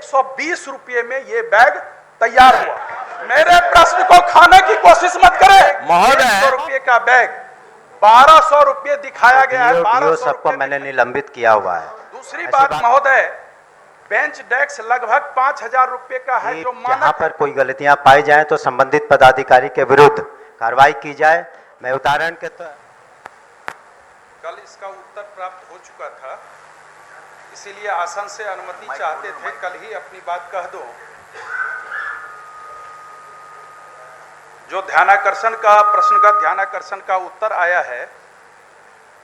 120 रुपये में ये बैग तैयार हुआ। मेरे प्रश्न को खाने की कोशिश मत करें। महोदय, 100 रुपये का बैग 1200 रुपये दिखाया गया है। 1200 सबको मैंने निलंबित किया हुआ है। दूसरी बात महोदय, बेंच डेस्क लगभग 5000 रुपये का है जो जहां पर कोई गलतियां पाई जाए तो संबंधित पदाधिकारी के विरुद्ध कार्रवाई की जाए। मैं उदाहरण के तो कल इसका उत्तर प्राप्त हो चुका था, इसीलिए आसन से अनुमति चाहते थे, कल ही अपनी बात कह दो। जो ध्यानाकर्षण का प्रश्न का ध्यानाकर्षण का उत्तर आया है,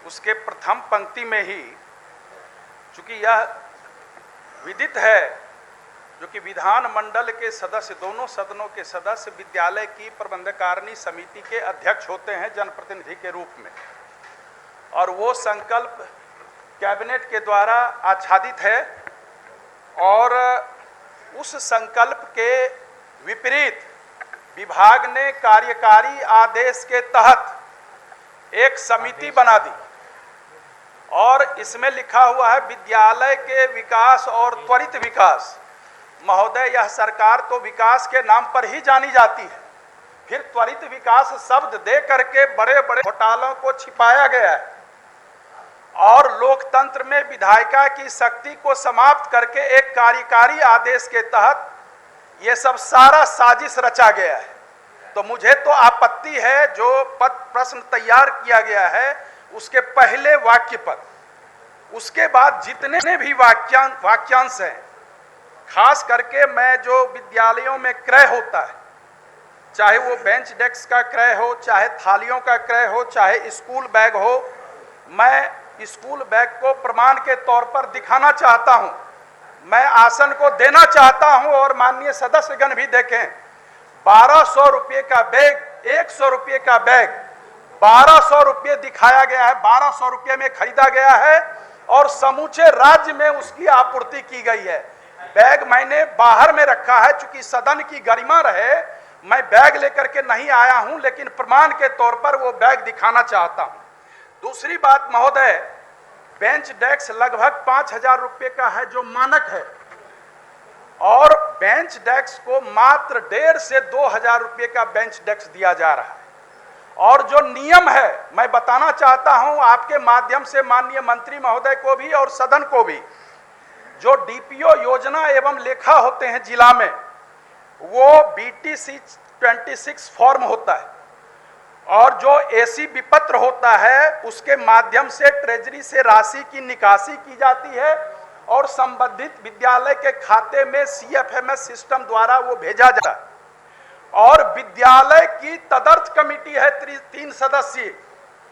उसके प्रथम पंक्ति में ही, चूंकि यह विदित है, जो कि विधान मंडल के सदस्य, दोनों सदनों के सदस्य विद्यालय की प्रबंधकारिणी समिति के अध्यक्ष होते हैं जनप्रतिनिधि के रूप में, और वो संकल्प कैबिनेट के द्वारा आच्छादित है, और उस संकल्प के विपरीत विभाग ने कार्यकारी आदेश के तहत एक समिति बना दी, और इसमें लिखा हुआ है विद्यालय के विकास और त्वरित विकास। महोदय, यह सरकार तो विकास के नाम पर ही जानी जाती है, फिर त्वरित विकास शब्द दे करके बड़े बड़े घोटालों को छिपाया गया है, और लोकतंत्र में विधायिका की शक्ति को समाप्त करके एक कार्यकारी आदेश के तहत ये सब सारा साजिश रचा गया है। तो मुझे तो आपत्ति है जो प्रश्न तैयार किया गया है उसके पहले वाक्य पर, उसके बाद जितने भी वाक्यांश हैं, खास करके मैं जो विद्यालयों में क्रय होता है, चाहे वो बेंच डेस्क का क्रय हो, चाहे थालियों का क्रय हो, चाहे स्कूल बैग हो, मैं स्कूल बैग को प्रमाण के तौर पर दिखाना चाहता हूं, मैं आसन को देना चाहता हूं, और माननीय सदस्यगण भी देखें। 1200 रुपये का बैग, 100 रुपये का बैग 1200 रुपये दिखाया गया है, 1200 रुपये में खरीदा गया है, और समूचे राज्य में उसकी आपूर्ति की गई है। बैग मैंने बाहर में रखा है, चूंकि सदन की गरिमा रहे, मैं बैग लेकर के नहीं आया हूं, लेकिन प्रमाण के तौर पर वो बैग दिखाना चाहता हूं। दूसरी बात महोदय, बेंच डेस्क लगभग 5000 रुपये का है जो मानक है, और बेंच डेस्क को मात्र 1.5 से 2000 रुपये का बेंच डेस्क दिया जा रहा है। और जो नियम है, मैं बताना चाहता हूं आपके माध्यम से माननीय मंत्री महोदय को भी और सदन को भी, जो डीपीओ योजना एवं लेखा होते हैं जिला में, वो BTC 26 फॉर्म होता है, और जो एसी विपत्र होता है उसके माध्यम से ट्रेजरी से राशि की निकासी की जाती है, और संबंधित विद्यालय के खाते में CFMS सिस्टम द्वारा वो भेजा जाता है। और विद्यालय की तदर्थ कमेटी है 3 सदस्यीय,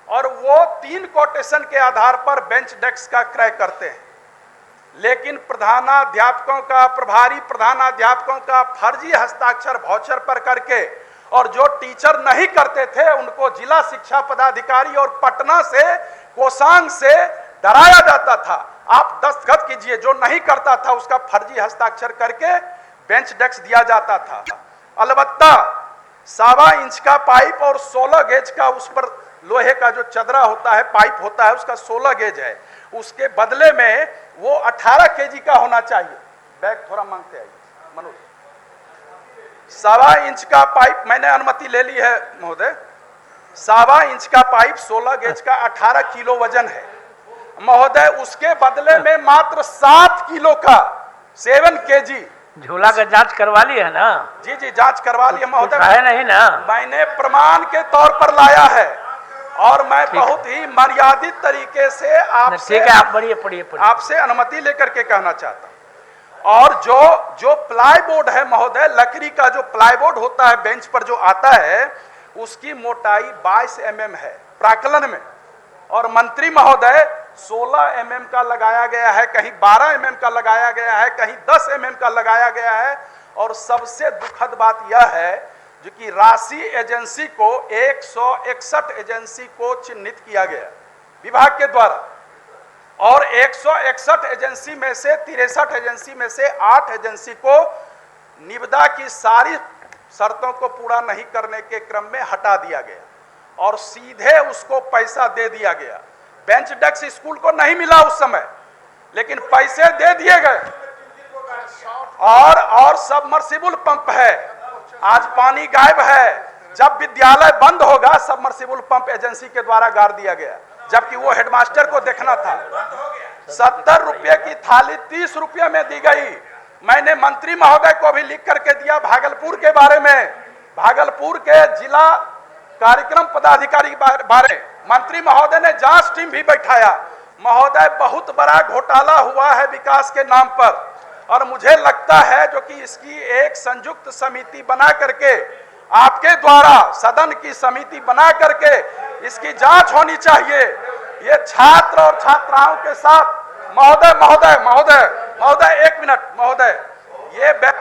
और वो 3 कोटेशन के आधार पर बेंच डेस्क का क्रय करते हैं। लेकिन प्रधानाध्यापकों का, प्रभारी प्रधानाध्यापकों का फर्जी हस्ताक्षर वाउचर पर करके, और जो टीचर नहीं करते थे उनको जिला शिक्षा पदाधिकारी और पटना से, कोसांग से डराया जाता था, आप दस्तखत कीजिए, जो नहीं करता था उसका फर्जी हस्ताक्षर करके बेंच डेस्क दिया जाता था। अलबत्ता 1.25 इंच का पाइप और 16 गेज का, उस पर लोहे का जो चदरा होता है, पाइप होता है, उसका 16 गेज है, उसके बदले में वो 18 केजी का होना चाहिए। बैग थोड़ा मांगते हैं मनोज। 1.25 इंच का पाइप मैंने अनुमति ले ली है महोदय, 1.25 इंच का पाइप 16 गेज का 18 किलो वजन है महोदय, उसके बदले में मात्र 7 किलो का 7 केजी झोला का जांच करवा ली है ना? जी जी, जांच करवा ली है महोदय, है नहीं ना? मैंने प्रमाण के तौर पर लाया है, और मैं बहुत ही मर्यादित तरीके से आपसे, ठीक है, आप पढ़िए आपसे अनुमति लेकर के कहना चाहता हूं। और जो प्लाईबोर्ड है महोदय, लकड़ी का जो प्लाईबोर्ड होता है बेंच पर जो आता है, उसकी मोटाई 22 mm है प्राकलन में, और मंत्री महोदय 16 mm का लगाया गया है, कहीं 12 mm का लगाया गया है, कहीं 10 mm का लगाया गया है। और सबसे दुखद बात यह है जो कि राशि एजेंसी को 161 एजेंसी को चिन्हित किया गया विभाग के द्वारा, और 161 एजेंसी में से 63 एजेंसी में से 8 एजेंसी को निविदा की सारी शर्तों को पूरा नहीं करने के क्रम में हटा दिया गया, और सीधे उसको पैसा दे दिया गया। बेंच डेस्क स्कूल को नहीं मिला उस समय, लेकिन पैसे दे दिए गए। और सबमर्सिबल पंप है। आज पानी गायब है। जब विद्यालय बंद होगा सबमर्सिबल पंप एजेंसी के द्वारा गाड़ दिया गया, जबकि वो हेडमास्टर को देखना था। 70 रुपये की थाली 30 रुपये में दी गई। मैंने मंत्री महोदय को भी लिख करके दिया भागलपुर के बारे में, भागलपुर के जिला कार्यक्रम पदाधिकारी के बारे में मंत्री महोदय ने जांच टीम भी बैठाया। महोदय, बहुत बड़ा घोटाला हुआ है विकास के नाम पर, और मुझे लगता है जो कि इसकी एक संयुक्त समिति बना करके आपके द्वारा सदन की समिति बना करके इसकी जांच होनी चाहिए। ये छात्र और छात्राओं के साथ महोदय महोदय महोदय महोदय एक मिनट महोदय, ये बैग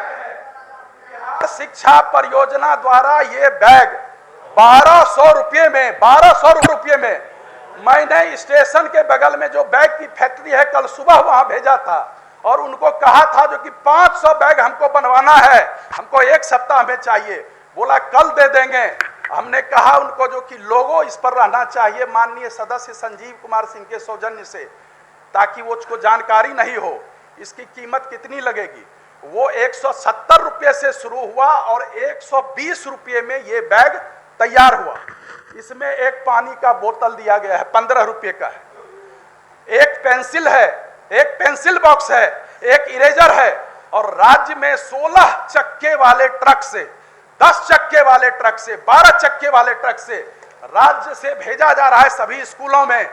शिक्षा परियोजना द्वारा ये बैग 1200 रुपये में मैंने स्टेशन के बगल में जो बैग की फैक्ट्री है कल सुबह वहां भेजा था, और उनको कहा था जो कि 500 बैग हमको बनवाना है, हमको 1 सप्ताह में चाहिए। बोला कल दे देंगे। हमने कहा उनको जो कि लोगो इस पर रहना चाहिए माननीय सदस्य संजीव कुमार सिंह के सौजन्य से, ताकि वो उसको जानकारी नहीं हो इसकी कीमत कितनी लगेगी। वो 170 रुपये से शुरू हुआ और 120 रुपये में ये बैग तैयार हुआ। इसमें एक पानी का बोतल दिया गया है 15 रुपये का है, एक पेंसिल है, एक पेंसिल बॉक्स है, एक इरेजर है, और राज्य में 16 चक्के वाले ट्रक से, 10 चक्के वाले ट्रक से, 12 चक्के वाले ट्रक से राज्य से भेजा जा रहा है सभी स्कूलों में।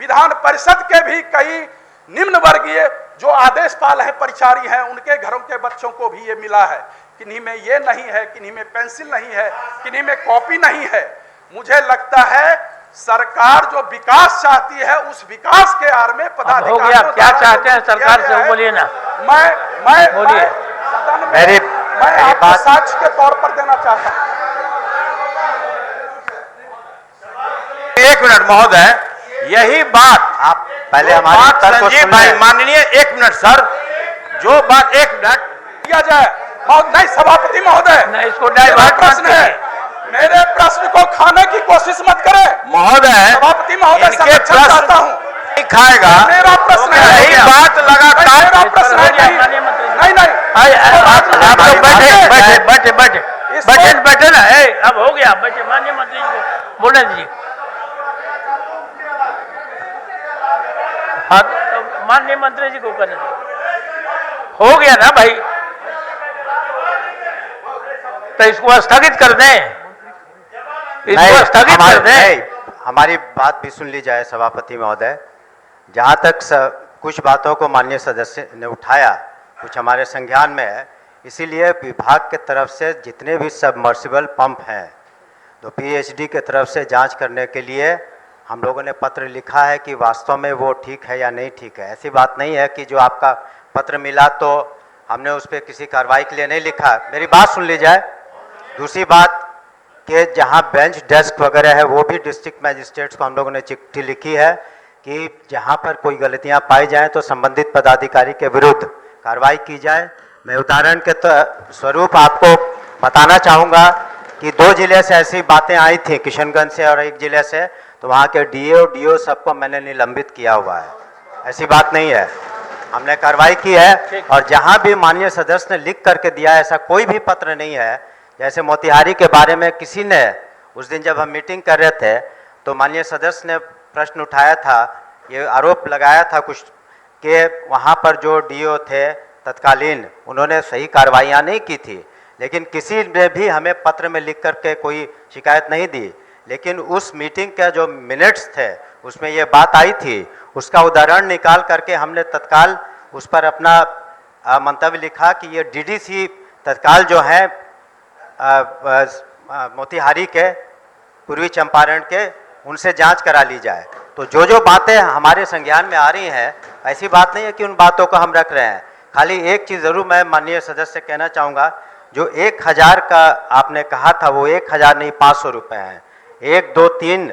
विधान परिषद के भी कई निम्न वर्गीय जो आदेशपाल हैं, परिचारी हैं, उनके घरों के बच्चों को भी ये मिला है। किन्हीं में ये नहीं है, किन्हीं में पेंसिल नहीं है, किन्हीं में कॉपी नहीं है। मुझे लगता है सरकार जो विकास चाहती है उस विकास के आड़ में हो गया, क्या चाहते हैं सरकार से वो बोलिए ना। मैं बोलिए। मैं आपको साक्ष्य के तौर पर देना चाहता हूं। 1 मिनट महोदय, यही बात आप पहले जो हमारी बात तर्क को संजीव सुन भाई लें। माननीय 1 मिनट सर, जो बात 1 मिनट किया जाए। नहीं सभापति महोदय, नहीं, इसको मेरा डाइवर्ट प्रश्न मत है, कीजिए। मेरे प्रश्न को खाने की कोशिश मत करें। महोदय, सभापति महोदय इनके संरक्षण प्रश्न चाहता हूं। नहीं खाएगा। मेरा प्रश्न है, यही बात लगातार मेरा प्रश्न है नहीं नहीं आप लोग बैठे ना। अब हो गया, बैठे। माननीय मंत्री जी को बोलने दीजिए। हाँ, तो माननीय मंत्री जी को करने दीजिए। हो गया ना भाई, तो इसको स्थगित कर दें, इसको स्थगित कर दें। हमारी बात भी सुन ली जाए सभापति महोदय। जहाँ तक कुछ बातों को माननीय सदस्य ने उठाया, कुछ हमारे संज्ञान में है, इसीलिए विभाग के तरफ से जितने भी सबमर्सिबल पंप हैं तो पीएचडी के तरफ से जांच करने के लिए हम लोगों ने पत्र लिखा है कि वास्तव में वो ठीक है या नहीं ठीक है। ऐसी बात नहीं है कि जो आपका पत्र मिला तो हमने उस पर किसी कार्रवाई के लिए नहीं लिखा। मेरी बात सुन ली जाए। दूसरी बात कि जहां बेंच डेस्क वगैरह है वो भी डिस्ट्रिक्ट मजिस्ट्रेट्स को हम लोगों ने चिट्ठी लिखी है कि जहां पर कोई गलतियां पाई जाएं तो संबंधित पदाधिकारी के विरुद्ध कार्रवाई की जाए। मैं उदाहरण के स्वरूप आपको बताना चाहूँगा कि 2 जिले से ऐसी बातें आई थी, किशनगंज से और एक जिले से, तो वहाँ के डीओ सबको मैंने निलंबित किया हुआ है। ऐसी बात नहीं है, हमने कार्रवाई की है। और जहाँ भी माननीय सदस्य ने लिख करके दिया है, ऐसा कोई भी पत्र नहीं है। जैसे मोतिहारी के बारे में किसी ने उस दिन जब हम मीटिंग कर रहे थे तो माननीय सदस्य ने प्रश्न उठाया था, ये आरोप लगाया था कुछ कि वहाँ पर जो डीओ थे तत्कालीन, उन्होंने सही कार्रवाइयाँ नहीं की थी, लेकिन किसी ने भी हमें पत्र में लिख करके कोई शिकायत नहीं दी। लेकिन उस मीटिंग के जो मिनट्स थे उसमें ये बात आई थी, उसका उदाहरण निकाल करके हमने तत्काल उस पर अपना मंतव्य लिखा कि ये डीडीसी तत्काल जो है मोतिहारी के, पूर्वी चंपारण के, उनसे जांच करा ली जाए। तो जो बातें हमारे संज्ञान में आ रही हैं, ऐसी बात नहीं है कि उन बातों को हम रख रहे हैं। खाली एक चीज़ ज़रूर मैं माननीय सदस्य से कहना चाहूँगा, जो 1000 का आपने कहा था वो 1000 नहीं 500 रुपये हैं। 1, 2, 3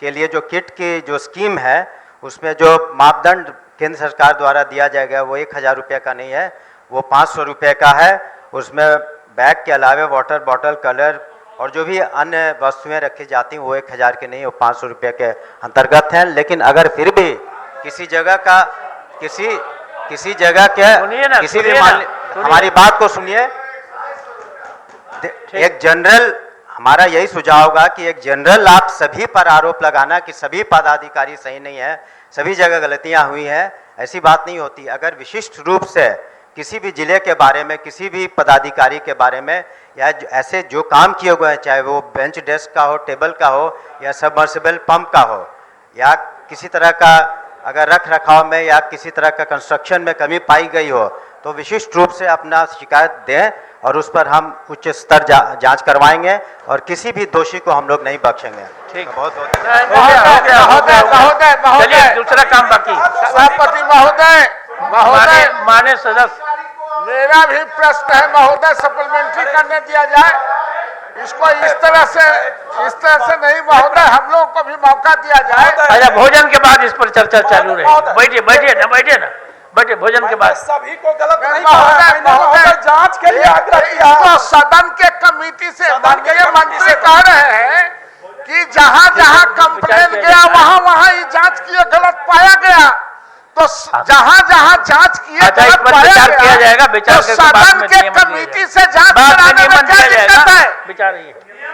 के लिए जो किट की जो स्कीम है उसमें जो मापदंड केंद्र सरकार द्वारा दिया जाएगा वो 1000 रुपये का नहीं है, वो 500 रुपये का है। उसमें बैग के अलावे वाटर बॉटल, कलर और जो भी अन्य वस्तुएं रखी जाती हैं वो 1000 के नहीं, वो 500 रुपये के अंतर्गत हैं। लेकिन अगर फिर भी किसी जगह का किसी जगह के किसी भी हमारी बात को सुनिए। एक जनरल, हमारा यही सुझाव होगा कि एक जनरल आप सभी पर आरोप लगाना कि सभी पदाधिकारी सही नहीं है, सभी जगह गलतियां हुई हैं, ऐसी बात नहीं होती। अगर विशिष्ट रूप से किसी भी जिले के बारे में, किसी भी पदाधिकारी के बारे में, या ऐसे जो काम किए हुए हैं, चाहे वो बेंच डेस्क का हो, टेबल का हो, या सबमर्सिबल पंप का हो, या किसी तरह का अगर रख रखाव में या किसी तरह का कंस्ट्रक्शन में कमी पाई गई हो, तो विशिष्ट रूप से अपना शिकायत दें और उस पर हम उच्च स्तर जांच करवाएंगे और किसी भी दोषी को हम लोग नहीं बख्शेंगे। ठीक, बहुत बहुत चलिए दूसरा काम बाकी। सभापति महोदय, महोदय माने सदस्य, मेरा भी प्रश्न है महोदय, सप्लीमेंट्री करने दिया जाए इसको। इस तरह से नहीं महोदय, हम लोगों को भी मौका दिया जाए। अच्छा भोजन के बाद इस पर चर्चा चालू रहे। बैठिए ना, बैठिए भोजन के बाद। सभी को गलत नहीं महोदय, कहा, मैंने महोदय जांच के लिए आग्रह किया। इसको सदन के कमेटी से माननीय मंत्री कह रहे हैं कि जहां जहां कंप्लेन गया वहां ये जांच किए गलत पाया गया, तो जहां जहां जांच किए गलत पाया किया जाएगा। तो सदन के कमेटी से जांच कराने में क्या दिक्कत है? विचार